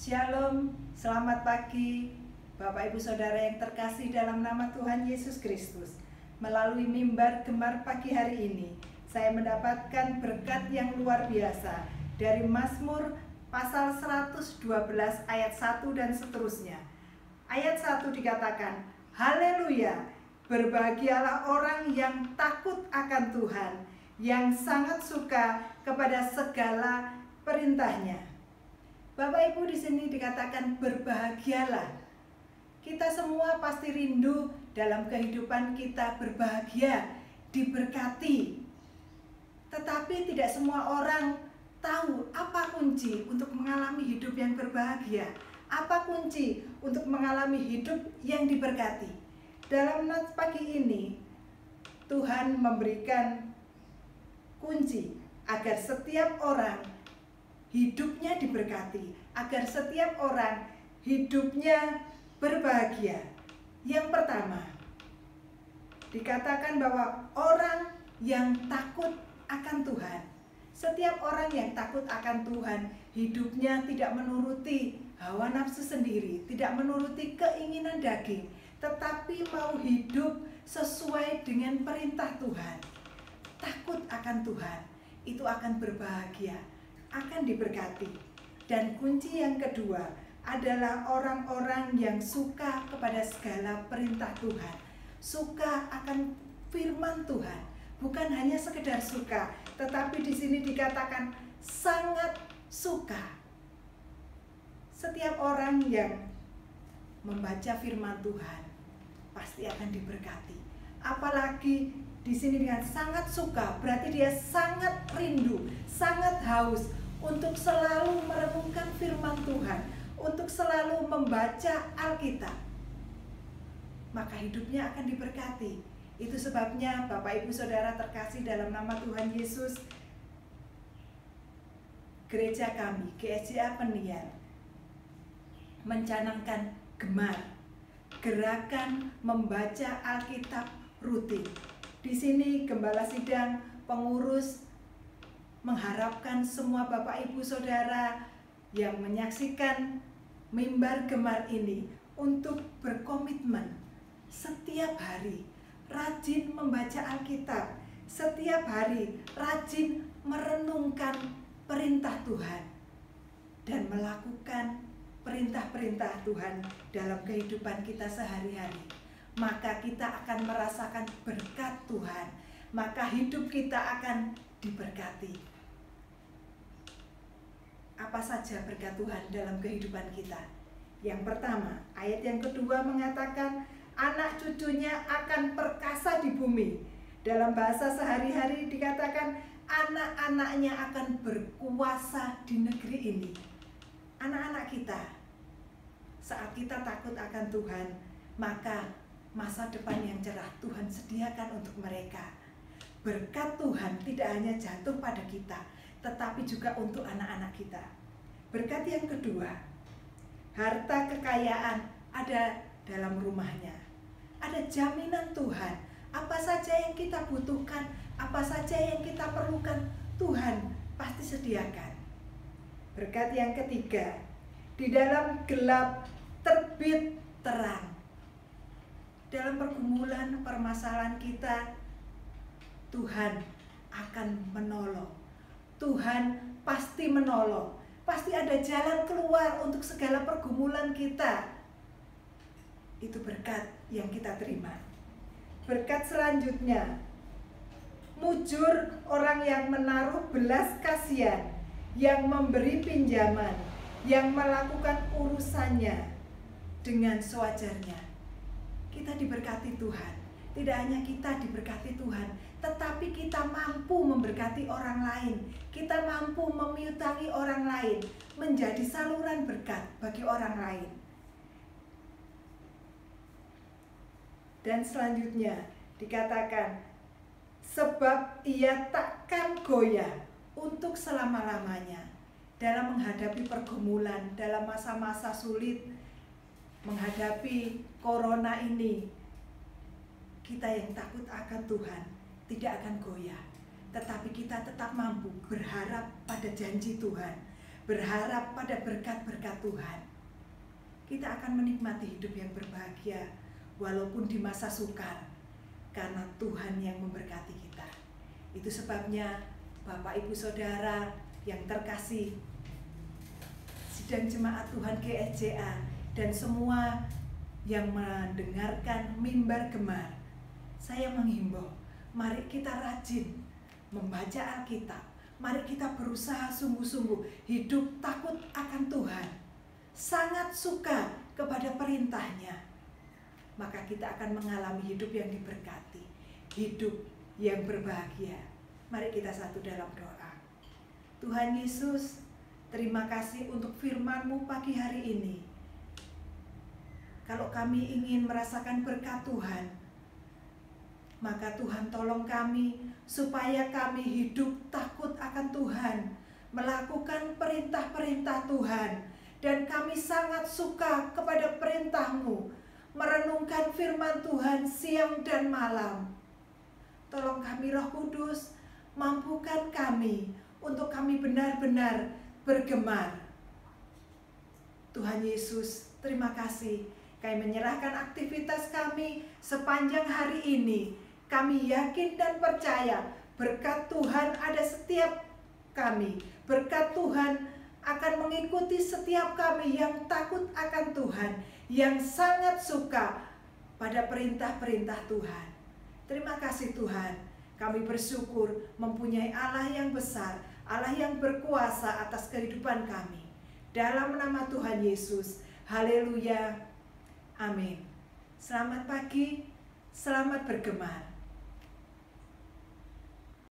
Shalom, selamat pagi Bapak Ibu Saudara yang terkasih dalam nama Tuhan Yesus Kristus. Melalui mimbar Gemar pagi hari ini, saya mendapatkan berkat yang luar biasa dari Mazmur pasal 112 ayat 1 dan seterusnya. Ayat 1 dikatakan, Haleluya, berbahagialah orang yang takut akan Tuhan, yang sangat suka kepada segala perintahnya. Bapak Ibu, di sini dikatakan berbahagialah. Kita semua pasti rindu dalam kehidupan kita berbahagia, diberkati. Tetapi tidak semua orang tahu apa kunci untuk mengalami hidup yang berbahagia. Apa kunci untuk mengalami hidup yang diberkati. Dalam nats pagi ini, Tuhan memberikan kunci agar setiap orang hidupnya diberkati, agar setiap orang hidupnya berbahagia. Yang pertama, dikatakan bahwa orang yang takut akan Tuhan. Setiap orang yang takut akan Tuhan, hidupnya tidak menuruti hawa nafsu sendiri, tidak menuruti keinginan daging, tetapi mau hidup sesuai dengan perintah Tuhan. Takut akan Tuhan, itu akan berbahagia, akan diberkati. Dan kunci yang kedua adalah orang-orang yang suka kepada segala perintah Tuhan, suka akan firman Tuhan, bukan hanya sekedar suka, tetapi di sini dikatakan sangat suka. Setiap orang yang membaca firman Tuhan pasti akan diberkati. Apalagi di sini dengan sangat suka, berarti dia sangat rindu, sangat haus untuk selalu merenungkan firman Tuhan, untuk selalu membaca Alkitab. Maka hidupnya akan diberkati. Itu sebabnya Bapak Ibu Saudara terkasih dalam nama Tuhan Yesus, gereja kami, GSJA Peniel, mencanangkan gemar, gerakan membaca Alkitab rutin. Di sini Gembala Sidang, pengurus mengharapkan semua Bapak Ibu Saudara yang menyaksikan mimbar gemar ini untuk berkomitmen setiap hari rajin membaca Alkitab, setiap hari rajin merenungkan perintah Tuhan dan melakukan perintah-perintah Tuhan dalam kehidupan kita sehari-hari. Maka kita akan merasakan berkat Tuhan, maka hidup kita akan diberkati. Apa saja berkat Tuhan dalam kehidupan kita? Yang pertama, ayat yang kedua mengatakan anak cucunya akan perkasa di bumi. Dalam bahasa sehari-hari dikatakan anak-anaknya akan berkuasa di negeri ini. Anak-anak kita, saat kita takut akan Tuhan, maka masa depan yang cerah Tuhan sediakan untuk mereka. Berkat Tuhan tidak hanya jatuh pada kita, tetapi juga untuk anak-anak kita. Berkat yang kedua, harta kekayaan ada dalam rumahnya. Ada jaminan Tuhan, apa saja yang kita butuhkan, apa saja yang kita perlukan, Tuhan pasti sediakan. Berkat yang ketiga, di dalam gelap terbit terang. Dalam pergumulan, permasalahan kita, Tuhan akan menolong. Tuhan pasti menolong. Pasti ada jalan keluar untuk segala pergumulan kita. Itu berkat yang kita terima. Berkat selanjutnya, mujur orang yang menaruh belas kasihan, yang memberi pinjaman, yang melakukan urusannya dengan sewajarnya. Kita diberkati Tuhan. Tidak hanya kita diberkati Tuhan, tetapi kita mampu memberkati orang lain. Kita mampu memiutangi orang lain, menjadi saluran berkat bagi orang lain. Dan selanjutnya dikatakan, sebab ia takkan goyah untuk selama-lamanya. Dalam menghadapi pergumulan, dalam masa-masa sulit, menghadapi corona ini, kita yang takut akan Tuhan tidak akan goyah, tetapi kita tetap mampu berharap pada janji Tuhan, berharap pada berkat-berkat Tuhan, kita akan menikmati hidup yang berbahagia walaupun di masa sukar, karena Tuhan yang memberkati kita. Itu sebabnya Bapak Ibu Saudara yang terkasih, sidang jemaat Tuhan GSJA, dan semua yang mendengarkan mimbar gemar, saya menghimbau, mari kita rajin membaca Alkitab. Mari kita berusaha sungguh-sungguh hidup takut akan Tuhan, sangat suka kepada perintahnya. Maka kita akan mengalami hidup yang diberkati, hidup yang berbahagia. Mari kita satu dalam doa. Tuhan Yesus, terima kasih untuk firman-Mu pagi hari ini. Kalau kami ingin merasakan berkat Tuhan, maka Tuhan tolong kami supaya kami hidup takut akan Tuhan, melakukan perintah-perintah Tuhan, dan kami sangat suka kepada perintah-Mu, merenungkan firman Tuhan siang dan malam. Tolong kami Roh Kudus, mampukan kami untuk kami benar-benar bergemar. Tuhan Yesus, terima kasih. Kami menyerahkan aktivitas kami sepanjang hari ini. Kami yakin dan percaya berkat Tuhan ada setiap kami. Berkat Tuhan akan mengikuti setiap kami yang takut akan Tuhan, yang sangat suka pada perintah-perintah Tuhan. Terima kasih Tuhan. Kami bersyukur mempunyai Allah yang besar, Allah yang berkuasa atas kehidupan kami. Dalam nama Tuhan Yesus. Haleluya. Amin. Selamat pagi, selamat bergemar.